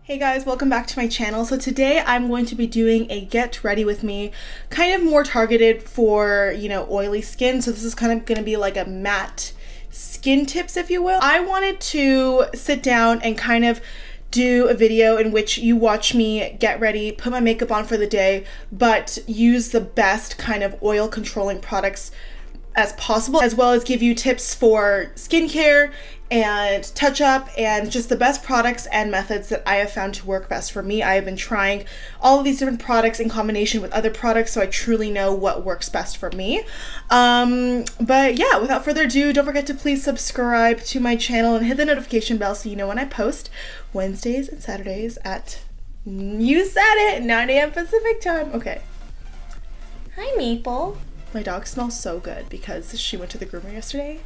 Hey guys, welcome back to my channel. So today I'm going to be doing a get ready with me, kind of more targeted for, oily skin. So this is kind of going to be like a matte skin tips, if you will. I wanted to sit down and kind of do a video in which you watch me get ready, put my makeup on for the day, but use the best kind of oil controlling products as possible, as well as give you tips for skincare and touch up and just the best products and methods that I have found to work best for me. I have been trying all of these different products in combination with other products, so I truly know what works best for me. But yeah, without further ado, don't forget to please subscribe to my channel and hit the notification bell so you know when I post Wednesdays and Saturdays at, you said it, 9 a.m. Pacific time. Okay. Hi, Maple. My dog smells so good because she went to the groomer yesterday.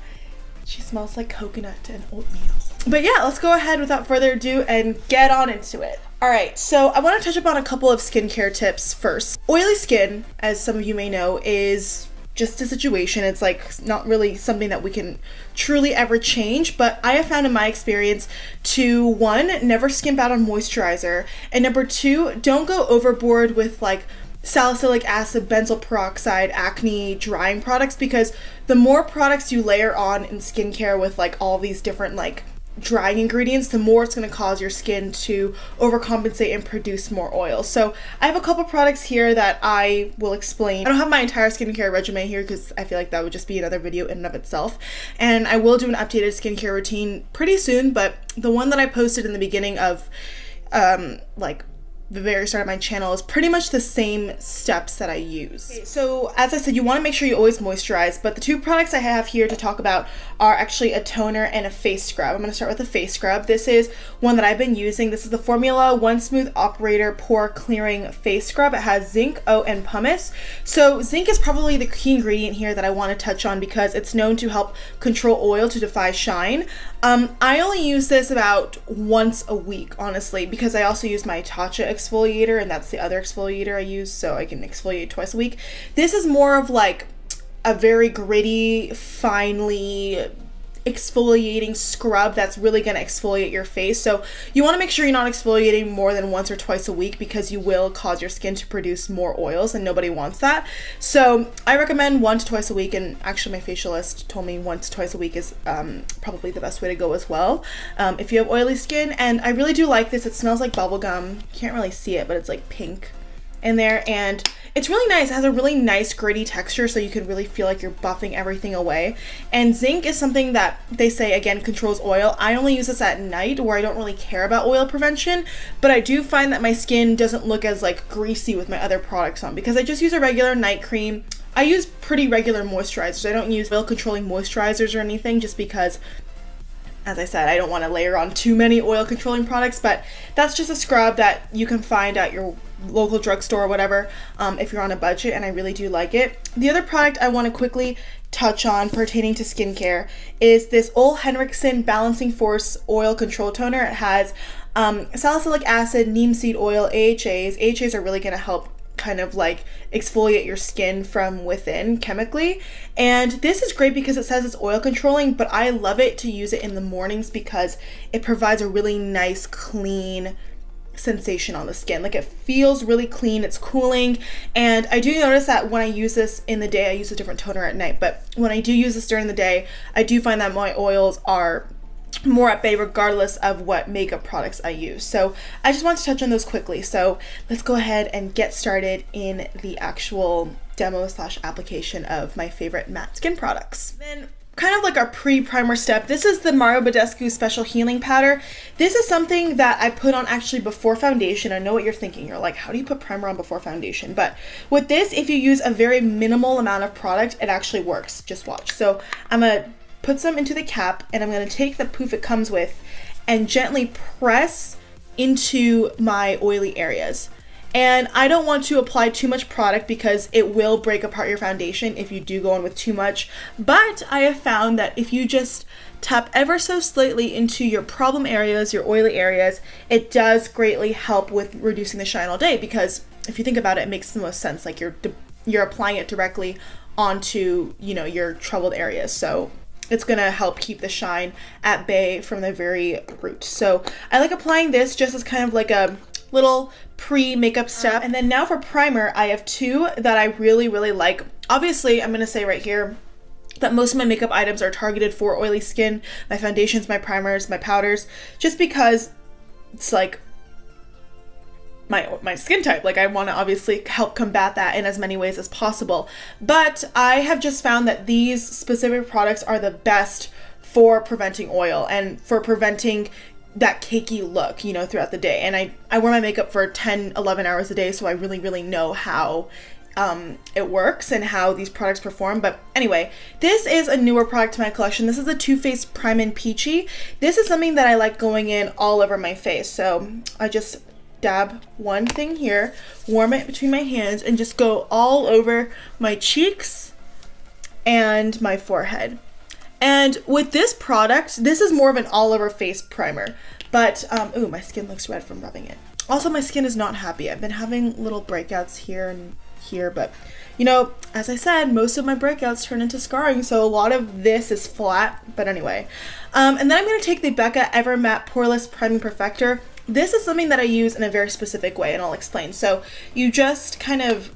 She smells like coconut and oatmeal. But yeah, let's go ahead without further ado and get on into it. All right, so I want to touch upon a couple of skincare tips first. Oily skin, as some of you may know, is just a situation. It's like not really something that we can truly ever change, but I have found in my experience to, one, never skimp out on moisturizer, and number two, don't go overboard with like salicylic acid, benzoyl peroxide, acne drying products, because the more products you layer on in skincare with like all these different like drying ingredients, the more it's going to cause your skin to overcompensate and produce more oil. So I have a couple products here that I will explain. I don't have my entire skincare regimen here because I feel like that would just be another video in and of itself, and I will do an updated skincare routine pretty soon, but the one that I posted in the beginning of like the very start of my channel is pretty much the same steps that I use. Okay, so as I said, you want to make sure you always moisturize, but the two products I have here to talk about are actually a toner and a face scrub. I'm going to start with the face scrub. This is one that I've been using. This is the Formula One Smooth Operator Pore Clearing Face Scrub. It has zinc, oat, and pumice. So zinc is probably the key ingredient here that I want to touch on because it's known to help control oil to defy shine. I only use this about once a week, honestly, because I also use my Tarte exfoliator, and that's the other exfoliator I use, so I can exfoliate twice a week. This is more of like a very gritty, finely exfoliating scrub that's really going to exfoliate your face. So you want to make sure you're not exfoliating more than once or twice a week because you will cause your skin to produce more oils, and nobody wants that. So I recommend 1 to twice a week, and actually my facialist told me 1 to twice a week is probably the best way to go as well if you have oily skin. And I really do like this. It smells like bubble gum. You can't really see it, but it's like pink in there, and it's really nice. It has a really nice gritty texture, so you can really feel like you're buffing everything away. And zinc is something that they say, again, controls oil. I only use this at night where I don't really care about oil prevention, but I do find that my skin doesn't look as like greasy with my other products on because I just use a regular night cream. I use pretty regular moisturizers. I don't use oil controlling moisturizers or anything just because, as I said, I don't want to layer on too many oil controlling products, but that's just a scrub that you can find at your local drugstore or whatever if you're on a budget, and I really do like it. The other product I want to quickly touch on pertaining to skincare is this OleHenriksen Balancing Force Oil Control Toner. It has salicylic acid, neem seed oil, AHAs. AHAs are really going to help kind of like exfoliate your skin from within chemically, and this is great because it says it's oil controlling, but I love it to use it in the mornings because it provides a really nice clean sensation on the skin. Like, it feels really clean, it's cooling, and I do notice that when I use this in the day, I use a different toner at night, but when I do use this during the day, I do find that my oils are more at bay regardless of what makeup products I use. So I just want to touch on those quickly. So let's go ahead and get started in the actual demo / application of my favorite matte skin products. Then kind of like our pre-primer step, this is the Mario Badescu Special Healing Powder. This is something that I put on actually before foundation. I know what you're thinking. You're like, how do you put primer on before foundation? But with this, if you use a very minimal amount of product, it actually works. Just watch. So I'm going to put some into the cap, and I'm going to take the poof it comes with and gently press into my oily areas. And I don't want to apply too much product because it will break apart your foundation if you do go in with too much. But I have found that if you just tap ever so slightly into your problem areas, your oily areas, it does greatly help with reducing the shine all day, because if you think about it, it makes the most sense. Like, you're applying it directly onto, your troubled areas. So it's gonna help keep the shine at bay from the very root. So I like applying this just as kind of like a little pre-makeup step. And then now for primer, I have two that I really like. Obviously, I'm gonna say right here that most of my makeup items are targeted for oily skin, my foundations, my primers, my powders, just because it's like my skin type. Like I want to obviously help combat that in as many ways as possible. But I have just found that these specific products are the best for preventing oil and for preventing that cakey look, you know, throughout the day. And I wear my makeup for 10, 11 hours a day, so I really know how it works and how these products perform. But anyway, this is a newer product to my collection. This is the Too Faced Prime and Peachy. This is something that I like going in all over my face. So I just dab one thing here, warm it between my hands, and just go all over my cheeks and my forehead. And with this product, this is more of an all over face primer. But, ooh, my skin looks red from rubbing it. Also, my skin is not happy. I've been having little breakouts here and here, but you know, as I said, most of my breakouts turn into scarring, so a lot of this is flat. But anyway, and then I'm going to take the Becca Ever Matte Poreless Priming Perfector. This is something that I use in a very specific way, and I'll explain. So you just kind of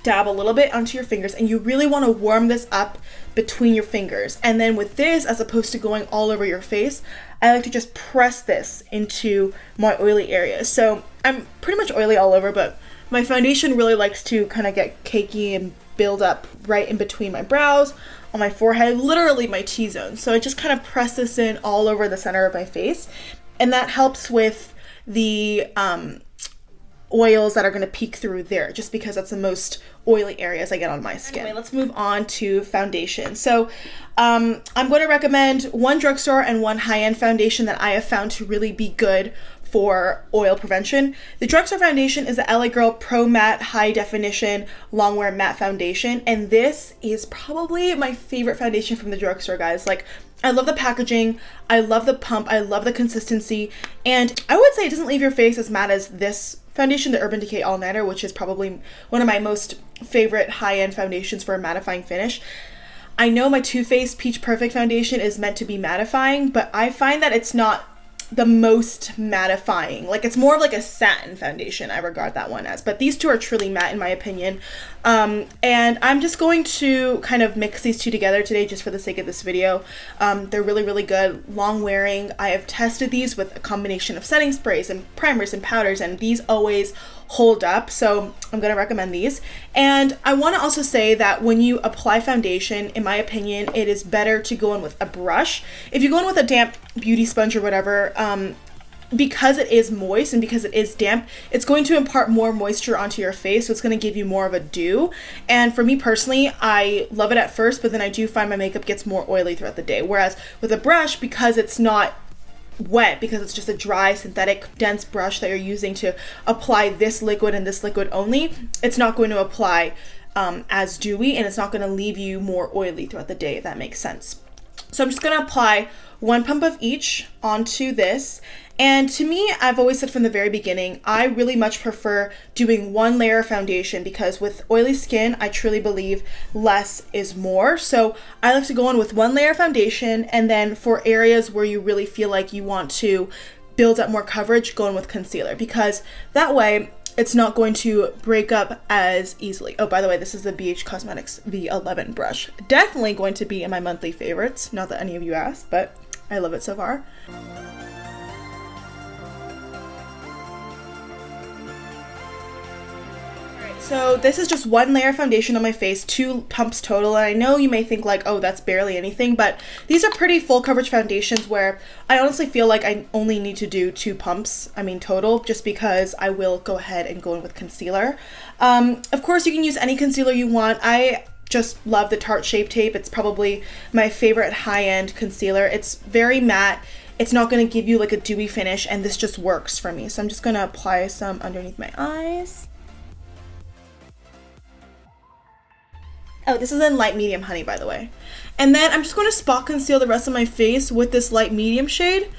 dab a little bit onto your fingers, and you really want to warm this up between your fingers. And then with this, as opposed to going all over your face, I like to just press this into my oily areas. So I'm pretty much oily all over, but my foundation really likes to kind of get cakey and build up right in between my brows, on my forehead, literally my T-zone. So I just kind of press this in all over the center of my face, and that helps with the oils that are going to peek through there, just because that's the most oily areas I get on my skin. Anyway, let's move on to foundation. So I'm going to recommend one drugstore and one high-end foundation that I have found to really be good for oil prevention. The drugstore foundation is the LA Girl Pro Matte High Definition Longwear Matte Foundation, and this is probably my favorite foundation from the drugstore, guys. Like, I love the packaging, I love the pump, I love the consistency, and I would say it doesn't leave your face as matte as this foundation, the Urban Decay All Nighter, which is probably one of my most favorite high-end foundations for a mattifying finish. I know my Too Faced Peach Perfect foundation is meant to be mattifying, but I find that it's not the most mattifying. Like, it's more of like a satin foundation, I regard that one as. But these two are truly matte in my opinion. And I'm just going to kind of mix these two together today just for the sake of this video. They're really good, long wearing. I have tested these with a combination of setting sprays and primers and powders, and these always hold up, so I'm gonna recommend these. And I want to also say that when you apply foundation, in my opinion, it is better to go in with a brush. If you go in with a damp beauty sponge or whatever, because it is moist and because it is damp, it's going to impart more moisture onto your face, so it's going to give you more of a dew. And for me personally, I love it at first, but then I do find my makeup gets more oily throughout the day. Whereas with a brush, because it's not wet, because it's just a dry, synthetic, dense brush that you're using to apply this liquid and this liquid only, it's not going to apply as dewy, and it's not going to leave you more oily throughout the day, if that makes sense. So I'm just going to apply one pump of each onto this. And to me, I've always said from the very beginning, I really much prefer doing one layer of foundation, because with oily skin, I truly believe less is more. So I like to go in with one layer of foundation, and then for areas where you really feel like you want to build up more coverage, go in with concealer, because that way it's not going to break up as easily. Oh, by the way, this is the Beige Cosmetics V11 brush. Definitely going to be in my monthly favorites. Not that any of you asked, but I love it so far. So this is just one layer of foundation on my face, 2 pumps total, and I know you may think like, oh, that's barely anything, but these are pretty full coverage foundations where I honestly feel like I only need to do 2 pumps, total, just because I will go ahead and go in with concealer. Of course, you can use any concealer you want. I just love the Tarte Shape Tape. It's probably my favorite high-end concealer. It's very matte. It's not going to give you like a dewy finish, and this just works for me. So I'm just going to apply some underneath my eyes. Oh, this is in light medium honey, by the way. And then I'm just going to spot conceal the rest of my face with this light medium shade.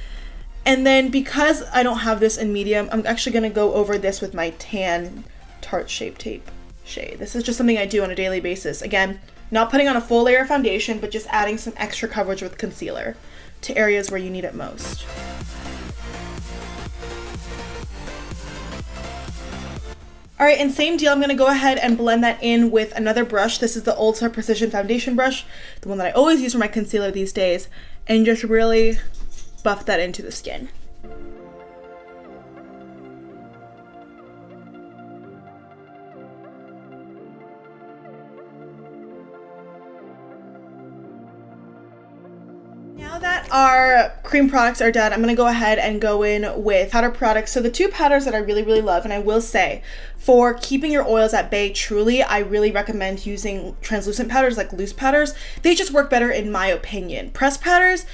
And then because I don't have this in medium, I'm actually going to go over this with my tan Tarte Shape Tape shade. This is just something I do on a daily basis. Again, not putting on a full layer of foundation, but just adding some extra coverage with concealer to areas where you need it most. All right, and same deal, I'm gonna go ahead and blend that in with another brush. This is the Ulta Precision Foundation brush, the one that I always use for my concealer these days, and just really buff that into the skin. Now that our cream products are done, I'm going to go ahead and go in with powder products. So the two powders that I really, really love, and I will say, for keeping your oils at bay, truly, I really recommend using translucent powders like loose powders. They just work better in my opinion. Pressed powders,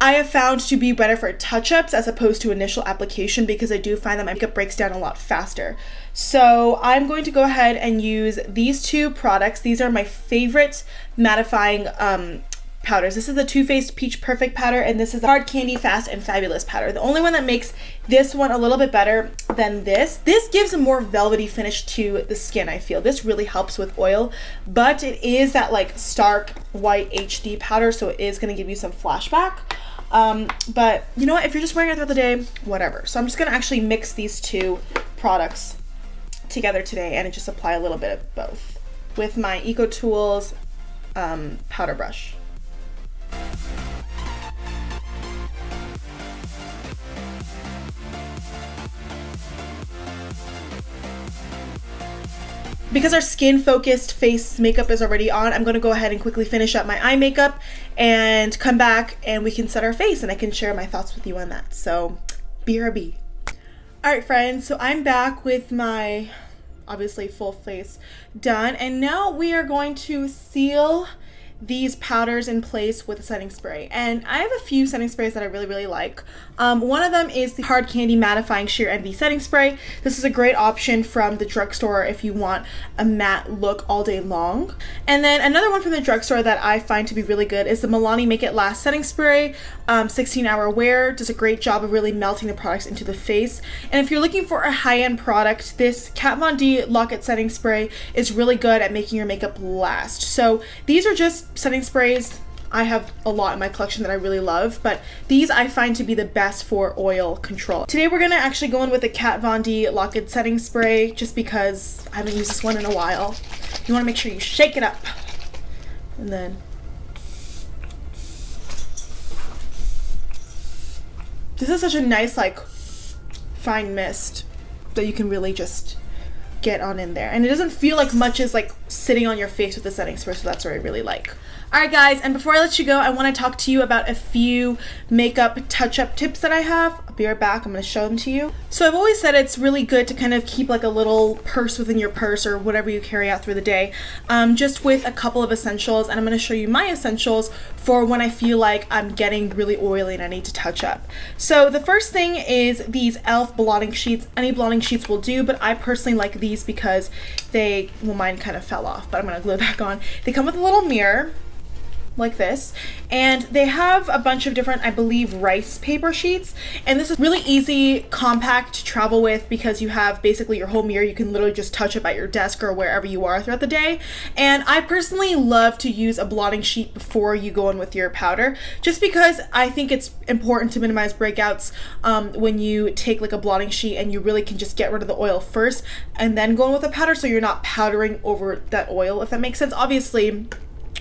I have found to be better for touch-ups as opposed to initial application because I do find that my makeup breaks down a lot faster. So I'm going to go ahead and use these two products. These are my favorite mattifying powders. This is the Too Faced Peach Perfect powder, and this is the Hard Candy Fast and Fabulous powder. The only one that makes this one a little bit better than this gives a more velvety finish to the skin, I feel. This really helps with oil, but it is that like stark white HD powder, so it is going to give you some flashback. But you know what, if you're just wearing it throughout the day, whatever. So I'm just going to actually mix these two products together today and just apply a little bit of both with my Eco Tools powder brush. Because our skin focused face makeup is already on, I'm going to go ahead and quickly finish up my eye makeup and come back and we can set our face and I can share my thoughts with you on that. So BRB. Alright friends, so I'm back with my obviously full face done, and now we are going to seal these powders in place with a setting spray. And I have a few setting sprays that I really, really like. One of them is the Hard Candy Mattifying Sheer Envy setting spray. This is a great option from the drugstore if you want a matte look all day long. And then another one from the drugstore that I find to be really good is the Milani Make It Last setting spray. 16-hour wear, does a great job of really melting the products into the face. And if you're looking for a high-end product, this Kat Von D Lock-It setting spray is really good at making your makeup last. So these are just setting sprays. I have a lot in my collection that I really love, but these I find to be the best for oil control. Today we're gonna actually go in with the Kat Von D Lock-It setting spray just because I haven't used this one in a while. You wanna make sure you shake it up. And then this is such a nice like fine mist that you can really just get on in there, and it doesn't feel like much is like sitting on your face with the setting spray, so that's what I really like. Alright guys, and before I let you go, I want to talk to you about a few makeup touch-up tips that I have. I'll be right back. I'm going to show them to you. So I've always said it's really good to kind of keep like a little purse within your purse or whatever you carry out through the day, just with a couple of essentials, and I'm going to show you my essentials for when I feel like I'm getting really oily and I need to touch up. So the first thing is these e.l.f. blotting sheets. Any blotting sheets will do, but I personally like these because they, well, mine kind of fell off, but I'm going to glue it back on. They come with a little mirror like this, and they have a bunch of different, I believe, rice paper sheets, and this is really easy, compact to travel with because you have basically your whole mirror. You can literally just touch up at your desk or wherever you are throughout the day. And I personally love to use a blotting sheet before you go in with your powder, just because I think it's important to minimize breakouts when you take like a blotting sheet, and you really can just get rid of the oil first and then go in with a powder, so you're not powdering over that oil, if that makes sense. Obviously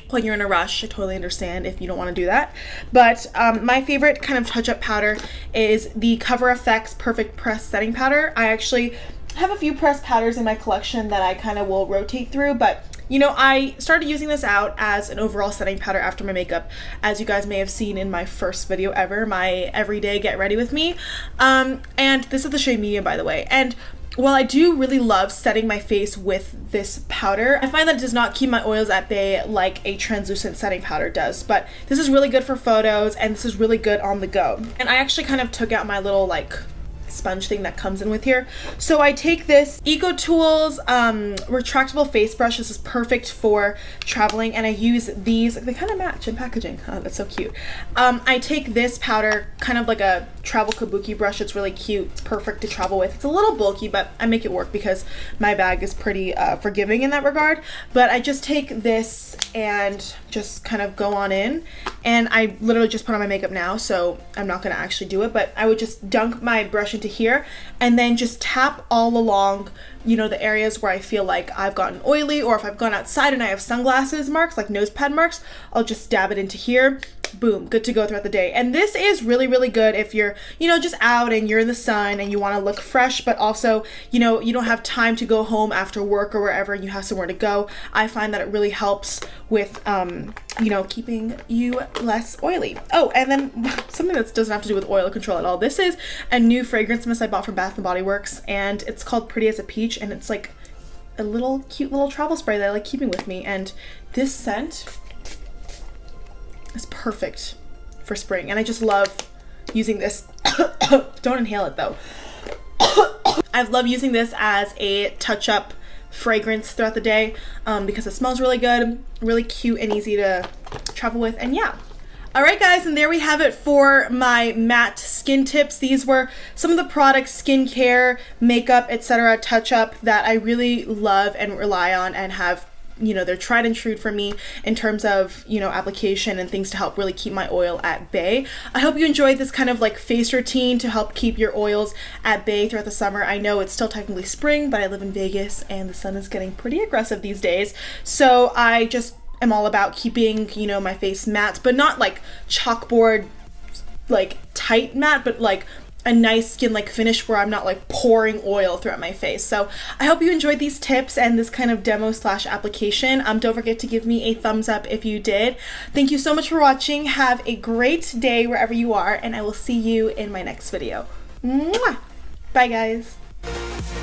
when you're in a rush, I totally understand if you don't want to do that. But my favorite kind of touch-up powder is the Cover FX Perfect Press Setting Powder. I actually have a few pressed powders in my collection that I kind of will rotate through, but you know, I started using this out as an overall setting powder after my makeup, as you guys may have seen in my first video ever, my everyday get ready with me. And this is the shade medium, by the way. And while I do really love setting my face with this powder, I find that it does not keep my oils at bay like a translucent setting powder does. But this is really good for photos, and this is really good on the go. And I actually kind of took out my little like sponge thing that comes in with here. So I take this Eco Tools retractable face brush. This is perfect for traveling, and I use these. They kind of match in packaging. Oh, that's so cute. I take this powder, kind of like a travel kabuki brush. It's really cute. It's perfect to travel with. It's a little bulky, but I make it work because my bag is pretty forgiving in that regard. But I just take this and just kind of go on in, and I literally just put on my makeup now, so I'm not gonna actually do it, but I would just dunk my brush into here and then just tap all along, you know, the areas where I feel like I've gotten oily, or if I've gone outside and I have sunglasses marks, like nose pad marks, I'll just dab it into here. Boom, good to go throughout the day. And this is really, really good if you're, you know, just out and you're in the sun and you want to look fresh, but also, you know, you don't have time to go home after work or wherever and you have somewhere to go. I find that it really helps with, you know, keeping you less oily. Oh, and then something that doesn't have to do with oil control at all. This is a new fragrance mist I bought from Bath & Body Works, and it's called Pretty as a Peach, and it's like a little cute little travel spray that I like keeping with me. And this scent is perfect for spring, and I just love using this. Don't inhale it though. I've loved using this as a touch-up fragrance throughout the day because it smells really good, really cute and easy to travel with. And yeah. Alright guys, and there we have it for my matte skin tips. These were some of the products, skincare, makeup, etc., touch-up that I really love and rely on and have, you know, they're tried and true for me in terms of, you know, application and things to help really keep my oil at bay. I hope you enjoyed this kind of like face routine to help keep your oils at bay throughout the summer. I know it's still technically spring, but I live in Vegas and the sun is getting pretty aggressive these days. So I just am all about keeping, you know, my face matte, but not like chalkboard, like tight matte, but like a nice skin-like finish where I'm not like pouring oil throughout my face. So I hope you enjoyed these tips and this kind of demo slash application. Don't forget to give me a thumbs up if you did. Thank you so much for watching. Have a great day wherever you are, and I will see you in my next video. Mwah! Bye guys.